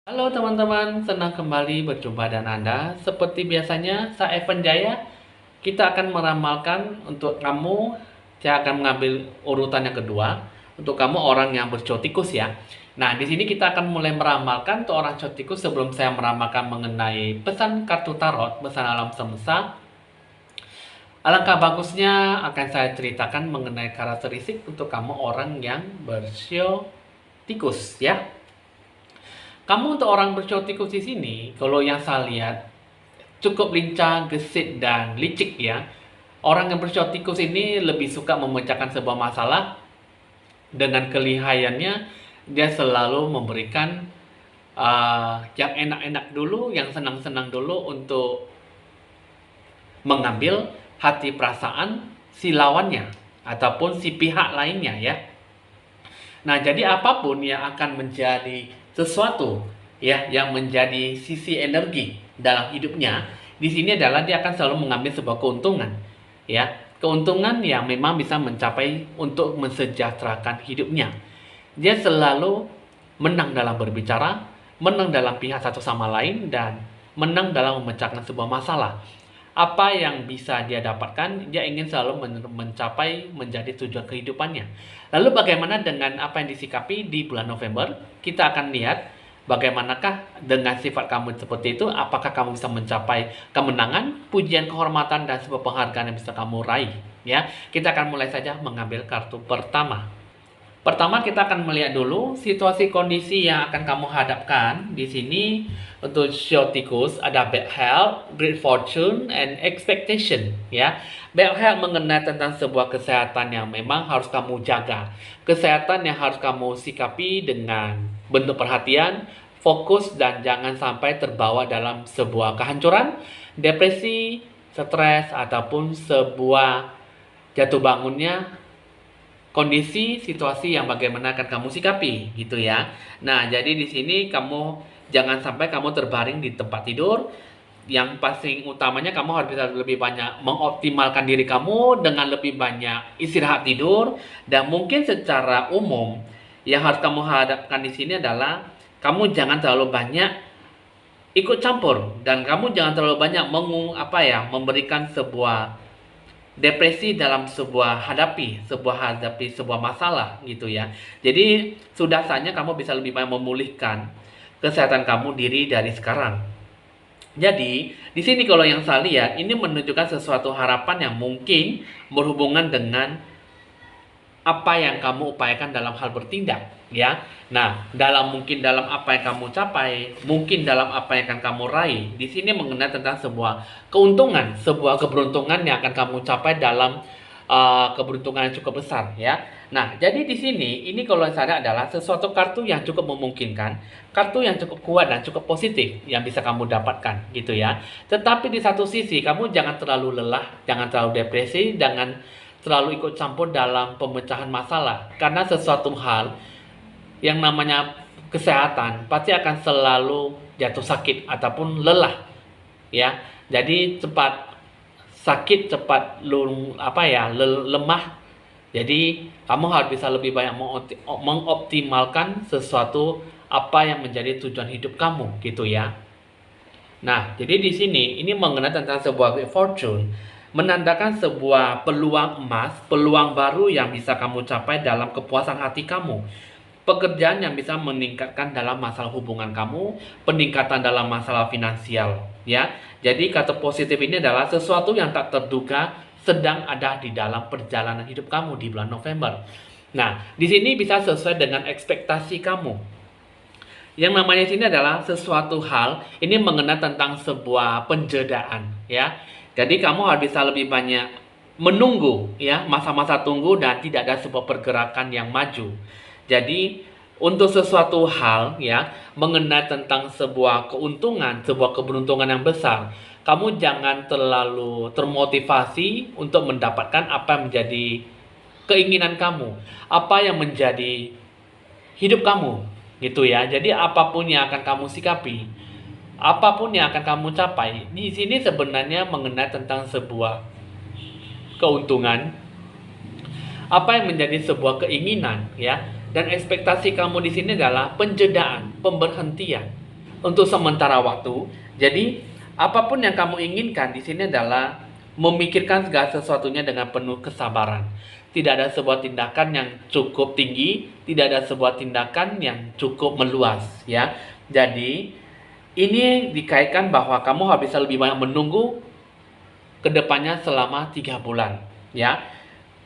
Halo teman-teman, senang kembali berjumpa dengan Anda. Seperti biasanya, saya Evan Jaya. Kita akan meramalkan untuk kamu. Saya akan mengambil urutan yang kedua. Untuk kamu orang yang bercotikus ya. Nah, di sini kita akan mulai meramalkan untuk orang cotikus. Sebelum saya meramalkan mengenai pesan kartu tarot, pesan alam semesta, alangkah bagusnya akan saya ceritakan mengenai karakteristik untuk kamu orang yang bercotikus ya. Kamu untuk orang bercotikus di sini, kalau yang saya lihat cukup lincah, gesit dan licik ya. Orang yang bercotikus ini lebih suka memecahkan sebuah masalah dengan kelihayannya. Dia selalu memberikan yang enak-enak dulu, yang senang-senang dulu untuk mengambil hati perasaan si lawannya ataupun si pihak lainnya ya. Nah, jadi apapun yang akan menjadi sesuatu ya yang menjadi sisi energi dalam hidupnya, di sini adalah dia akan selalu mengambil sebuah keuntungan. Ya, keuntungan yang memang bisa mencapai untuk mensejahterakan hidupnya. Dia selalu menang dalam berbicara, menang dalam pihak satu sama lain, dan menang dalam memecahkan sebuah masalah. Apa yang bisa dia dapatkan, dia ingin selalu mencapai menjadi tujuan kehidupannya. Lalu bagaimana dengan apa yang disikapi di bulan November? Kita akan lihat bagaimanakah dengan sifat kamu seperti itu, apakah kamu bisa mencapai kemenangan, pujian, kehormatan, dan sebuah penghargaan yang bisa kamu raih. Ya, kita akan mulai saja mengambil kartu pertama. Pertama kita akan melihat dulu situasi kondisi yang akan kamu hadapkan. Di sini untuk Shotikus ada bad health, great fortune, and expectation. Ya, bad health mengenai tentang sebuah kesehatan yang memang harus kamu jaga. Kesehatan yang harus kamu sikapi dengan bentuk perhatian, fokus, dan jangan sampai terbawa dalam sebuah kehancuran, depresi, stres, ataupun sebuah jatuh bangunnya kondisi situasi yang bagaimana akan kamu sikapi gitu ya. Nah, jadi di sini kamu jangan sampai kamu terbaring di tempat tidur. Yang paling utamanya kamu harus bisa lebih banyak mengoptimalkan diri kamu dengan lebih banyak istirahat tidur, dan mungkin secara umum yang harus kamu hadapkan di sini adalah kamu jangan terlalu banyak ikut campur, dan kamu jangan terlalu banyak memberikan sebuah depresi dalam sebuah masalah gitu ya. Jadi sudah saatnya kamu bisa lebih banyak memulihkan kesehatan kamu diri dari sekarang. Jadi di sini kalau yang saya lihat ini menunjukkan sesuatu harapan yang mungkin berhubungan dengan apa yang kamu upayakan dalam hal bertindak ya. Nah, dalam apa yang kamu capai, mungkin dalam apa yang akan kamu raih. Di sini mengenai tentang sebuah keuntungan, sebuah keberuntungan yang akan kamu capai dalam keberuntungan yang cukup besar ya. Nah, jadi di sini ini kalau saya adalah sesuatu kartu yang cukup memungkinkan, kartu yang cukup kuat dan cukup positif yang bisa kamu dapatkan gitu ya. Tetapi di satu sisi kamu jangan terlalu lelah, jangan terlalu depresi, jangan terlalu ikut campur dalam pemecahan masalah, karena sesuatu hal yang namanya kesehatan pasti akan selalu jatuh sakit ataupun lelah ya. Jadi cepat sakit, cepat lemah. Jadi kamu harus bisa lebih banyak mengoptimalkan sesuatu apa yang menjadi tujuan hidup kamu gitu ya. Nah, jadi di sini ini mengenai tentang sebuah fortune, menandakan sebuah peluang emas, peluang baru yang bisa kamu capai dalam kepuasan hati kamu. Pekerjaan yang bisa meningkatkan dalam masalah hubungan kamu, peningkatan dalam masalah finansial, ya. Jadi kata positif ini adalah sesuatu yang tak terduga sedang ada di dalam perjalanan hidup kamu di bulan November. Nah, di sini bisa sesuai dengan ekspektasi kamu. Yang namanya sini adalah sesuatu hal ini mengenai tentang sebuah penjedaan ya. Jadi kamu harus bisa lebih banyak menunggu ya, masa-masa tunggu dan tidak ada sebuah pergerakan yang maju. Jadi untuk sesuatu hal ya mengenai tentang sebuah keuntungan, sebuah keberuntungan yang besar, kamu jangan terlalu termotivasi untuk mendapatkan apa yang menjadi keinginan kamu, apa yang menjadi hidup kamu gitu ya. Jadi apapun yang akan kamu sikapi, apapun yang akan kamu capai, di sini sebenarnya mengenai tentang sebuah keuntungan, apa yang menjadi sebuah keinginan ya. Dan ekspektasi kamu di sini adalah penjedaan, pemberhentian. untuk sementara waktu. Jadi, apapun yang kamu inginkan di sini adalah memikirkan segala sesuatunya dengan penuh kesabaran. Tidak ada sebuah tindakan yang cukup tinggi, tidak ada sebuah tindakan yang cukup meluas, ya. Jadi, ini dikaitkan bahwa kamu harus bisa lebih banyak menunggu kedepannya selama 3 bulan, ya.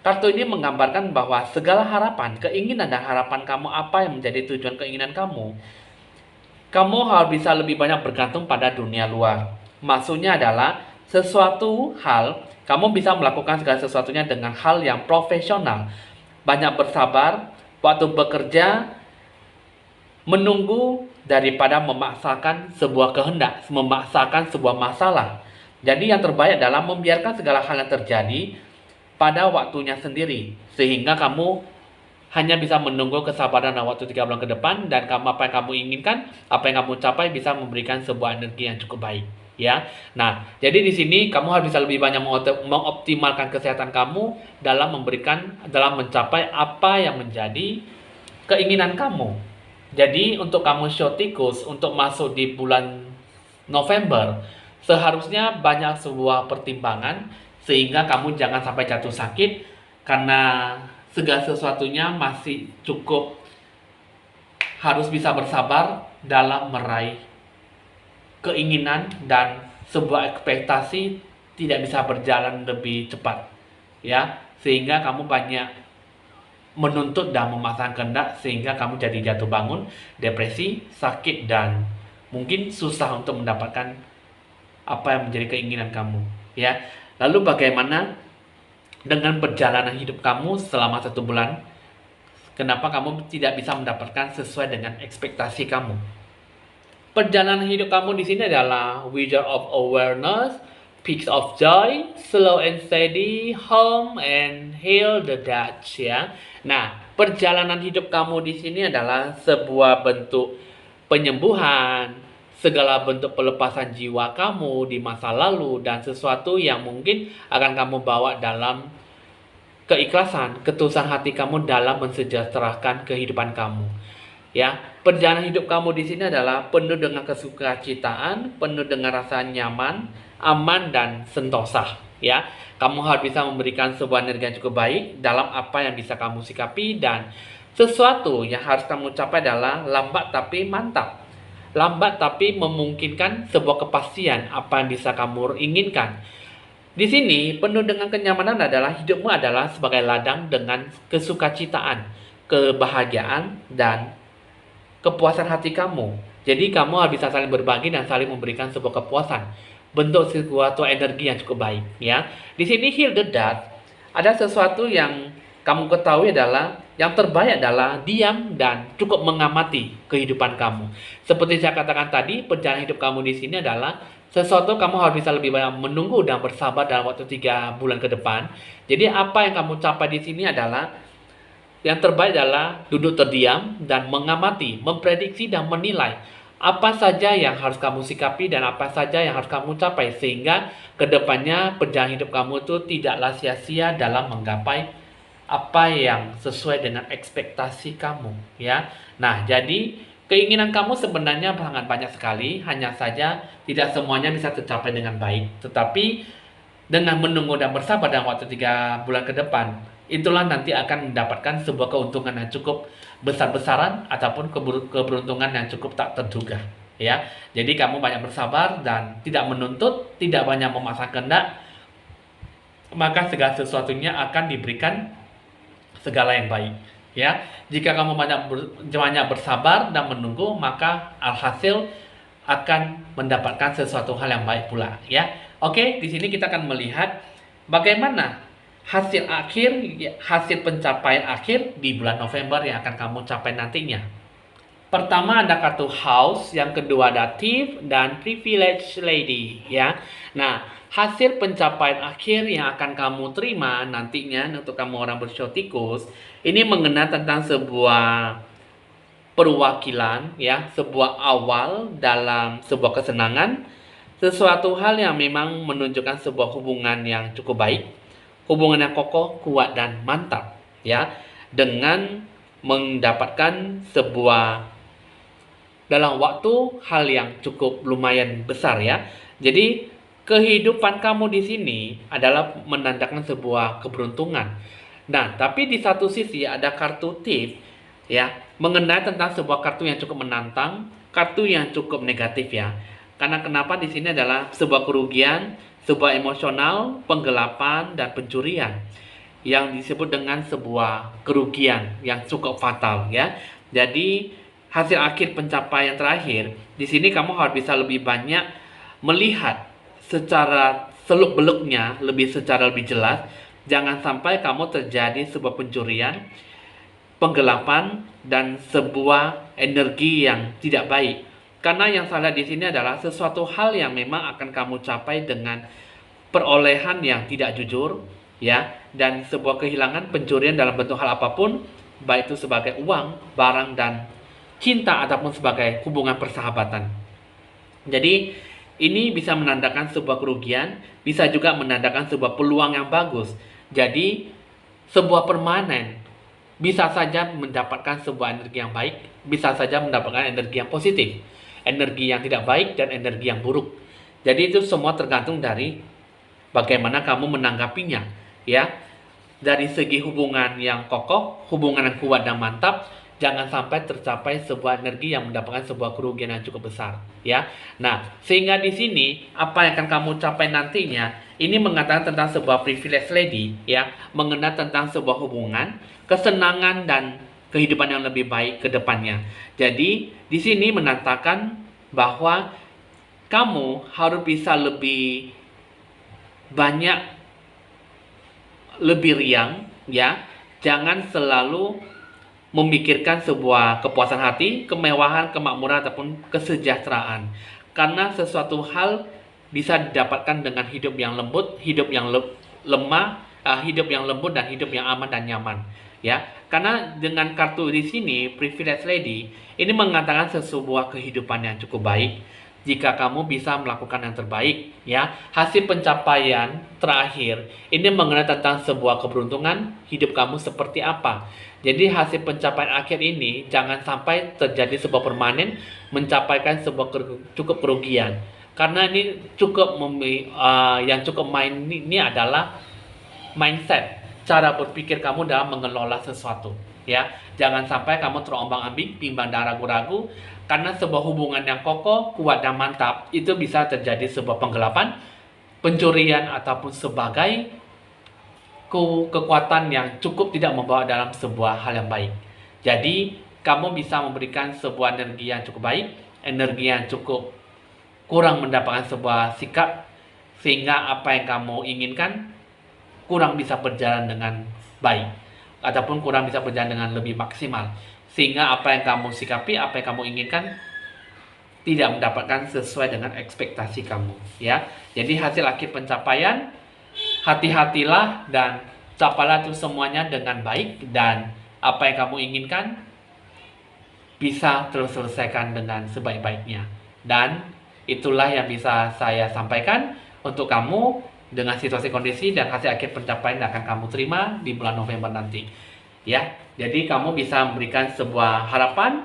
Kartu ini menggambarkan bahwa segala harapan, keinginan dan harapan kamu apa yang menjadi tujuan keinginan kamu harus bisa lebih banyak bergantung pada dunia luar. Maksudnya adalah sesuatu hal, kamu bisa melakukan segala sesuatunya dengan hal yang profesional. Banyak bersabar, waktu bekerja, menunggu daripada memaksakan sebuah kehendak, memaksakan sebuah masalah. Jadi yang terbaik adalah membiarkan segala hal yang terjadi pada waktunya sendiri. Sehingga kamu hanya bisa menunggu kesabaran dalam waktu 3 bulan ke depan, dan apa yang kamu inginkan, apa yang kamu capai bisa memberikan sebuah energi yang cukup baik, ya. Nah, jadi di sini kamu harus bisa lebih banyak mengoptimalkan kesehatan kamu dalam mencapai apa yang menjadi keinginan kamu. Jadi untuk kamu show tikus untuk masuk di bulan November, seharusnya banyak sebuah pertimbangan sehingga kamu jangan sampai jatuh sakit karena segala sesuatunya masih cukup harus bisa bersabar dalam meraih keinginan, dan sebuah ekspektasi tidak bisa berjalan lebih cepat, ya, sehingga kamu banyak menuntut dan memasang kehendak sehingga kamu jadi jatuh bangun, depresi, sakit, dan mungkin susah untuk mendapatkan apa yang menjadi keinginan kamu, ya. Lalu bagaimana dengan perjalanan hidup kamu selama 1 bulan? Kenapa kamu tidak bisa mendapatkan sesuai dengan ekspektasi kamu? Perjalanan hidup kamu di sini adalah Wizard of Awareness, Peaks of Joy, Slow and Steady, Home, and Heal the Dutch, ya. Nah, perjalanan hidup kamu di sini adalah sebuah bentuk penyembuhan, segala bentuk pelepasan jiwa kamu di masa lalu, dan sesuatu yang mungkin akan kamu bawa dalam keikhlasan, ketulusan hati kamu dalam mensejahterakan kehidupan kamu. Ya, perjalanan hidup kamu di sini adalah penuh dengan kesukacitaan, penuh dengan rasa nyaman, aman, dan sentosa. Ya, kamu harus bisa memberikan sebuah energi yang cukup baik dalam apa yang bisa kamu sikapi, dan sesuatu yang harus kamu capai adalah lambat tapi mantap. Lambat tapi memungkinkan sebuah kepastian apa yang bisa kamu inginkan. Di sini penuh dengan kenyamanan adalah hidupmu adalah sebagai ladang dengan kesukacitaan, kebahagiaan, dan kepuasan hati kamu. Jadi kamu harus bisa saling berbagi dan saling memberikan sebuah kepuasan, bentuk sesuatu energi yang cukup baik, ya. Di sini heal the dust, ada sesuatu yang kamu ketahui adalah yang terbaik adalah diam dan cukup mengamati kehidupan kamu. Seperti saya katakan tadi, perjalanan hidup kamu di sini adalah sesuatu kamu harus bisa lebih banyak menunggu dan bersabar dalam waktu 3 bulan ke depan. Jadi apa yang kamu capai di sini adalah yang terbaik adalah duduk terdiam dan mengamati, memprediksi dan menilai apa saja yang harus kamu sikapi dan apa saja yang harus kamu capai, sehingga kedepannya perjalanan hidup kamu itu tidaklah sia-sia dalam menggapai apa yang sesuai dengan ekspektasi kamu, ya. Nah, jadi keinginan kamu sebenarnya sangat banyak sekali, hanya saja tidak semuanya bisa tercapai dengan baik. Tetapi dengan menunggu dan bersabar dalam waktu 3 bulan ke depan, itulah nanti akan mendapatkan sebuah keuntungan yang cukup besar-besaran ataupun keberuntungan yang cukup tak terduga, ya. Jadi kamu banyak bersabar dan tidak menuntut, tidak banyak memaksa kehendak, maka segala sesuatunya akan diberikan segala yang baik, ya. Jika kamu banyak bersabar dan menunggu, maka alhasil akan mendapatkan sesuatu hal yang baik pula, ya. Oke, di sini kita akan melihat bagaimana hasil pencapaian akhir di bulan November yang akan kamu capai nantinya. Pertama ada kartu House, yang kedua ada Thief, dan Privileged Lady, ya. Nah, hasil pencapaian akhir yang akan kamu terima nantinya untuk kamu orang bersio tikus, ini mengenai tentang sebuah perwakilan, ya, sebuah awal dalam sebuah kesenangan, sesuatu hal yang memang menunjukkan sebuah hubungan yang cukup baik, hubungan yang kokoh, kuat, dan mantap, ya, dengan mendapatkan sebuah dalam waktu hal yang cukup lumayan besar ya. Jadi kehidupan kamu di sini adalah menandakan sebuah keberuntungan. Nah, tapi di satu sisi ada kartu tip ya, mengenai tentang sebuah kartu yang cukup menantang, kartu yang cukup negatif ya. Karena kenapa di sini adalah sebuah kerugian, sebuah emosional, penggelapan dan pencurian yang disebut dengan sebuah kerugian yang cukup fatal ya. Jadi hasil akhir pencapaian terakhir di sini kamu harus bisa lebih banyak melihat secara seluk-beluknya, secara lebih jelas. Jangan sampai kamu terjadi sebuah pencurian, penggelapan dan sebuah energi yang tidak baik. Karena yang salah di sini adalah sesuatu hal yang memang akan kamu capai dengan perolehan yang tidak jujur ya, dan sebuah kehilangan, pencurian dalam bentuk hal apapun, baik itu sebagai uang, barang dan cinta ataupun sebagai hubungan persahabatan. Jadi ini bisa menandakan sebuah kerugian, bisa juga menandakan sebuah peluang yang bagus. Jadi sebuah permanen bisa saja mendapatkan sebuah energi yang baik, bisa saja mendapatkan energi yang positif, energi yang tidak baik dan energi yang buruk. Jadi itu semua tergantung dari bagaimana kamu menanggapinya ya. Dari segi hubungan yang kokoh, hubungan yang kuat dan mantap, jangan sampai tercapai sebuah energi yang mendapatkan sebuah kerugian yang cukup besar ya. Nah, sehingga di sini apa yang akan kamu capai nantinya ini mengatakan tentang sebuah privilege lady ya, mengenai tentang sebuah hubungan, kesenangan dan kehidupan yang lebih baik ke depannya. Jadi di sini menandakan bahwa kamu harus bisa lebih banyak, lebih riang ya. Jangan selalu memikirkan sebuah kepuasan hati, kemewahan, kemakmuran ataupun kesejahteraan. Karena sesuatu hal bisa didapatkan dengan hidup yang lembut, hidup yang lemah, hidup yang lembut dan hidup yang aman dan nyaman ya. Karena dengan kartu di sini privilege lady ini mengatakan sebuah kehidupan yang cukup baik jika kamu bisa melakukan yang terbaik ya. Hasil pencapaian terakhir ini mengenai tentang sebuah keberuntungan, hidup kamu seperti apa. Jadi hasil pencapaian akhir ini jangan sampai terjadi sebuah permanen, mencapaikan sebuah cukup kerugian. Karena ini cukup yang cukup main ini adalah mindset, cara berpikir kamu dalam mengelola sesuatu ya. Jangan sampai kamu terombang-ambing, bimbang dan ragu-ragu. Karena sebuah hubungan yang kokoh, kuat dan mantap itu bisa terjadi sebuah penggelapan, pencurian ataupun sebagai kekuatan yang cukup tidak membawa dalam sebuah hal yang baik. Jadi kamu bisa memberikan sebuah energi yang cukup baik, energi yang cukup kurang mendapatkan sebuah sikap, sehingga apa yang kamu inginkan kurang bisa berjalan dengan baik ataupun kurang bisa berjalan dengan lebih maksimal, sehingga apa yang kamu sikapi, apa yang kamu inginkan tidak mendapatkan sesuai dengan ekspektasi kamu ya. Jadi hasil akhir pencapaian, hati-hatilah dan capailah itu semuanya dengan baik, dan apa yang kamu inginkan bisa terselesaikan dengan sebaik-baiknya. Dan itulah yang bisa saya sampaikan untuk kamu dengan situasi kondisi dan hasil akhir pencapaian yang akan kamu terima di bulan November nanti ya. Jadi kamu bisa memberikan sebuah harapan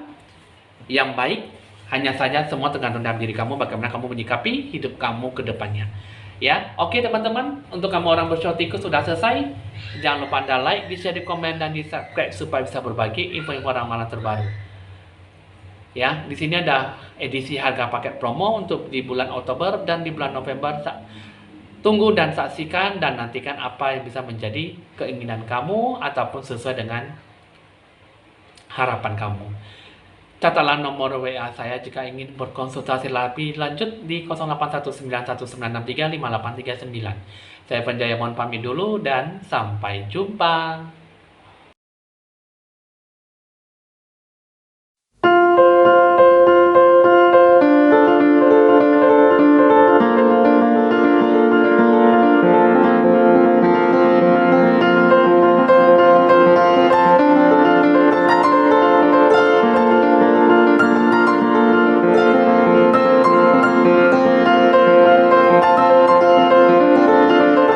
yang baik, hanya saja semua tergantung dari diri kamu bagaimana kamu menyikapi hidup kamu ke depannya ya. Oke teman-teman, untuk kamu orang bersyukur sudah selesai. Jangan lupa Anda like, di-share, di komen dan di subscribe supaya bisa berbagi info-info ramalan terbaru ya. Di sini ada edisi harga paket promo untuk di bulan Oktober dan di bulan November. Tunggu dan saksikan dan nantikan apa yang bisa menjadi keinginan kamu ataupun sesuai dengan harapan kamu. Catatlah nomor WA saya jika ingin berkonsultasi lebih lanjut di 081919635839. Saya Penjaya mohon pamit dulu dan sampai jumpa.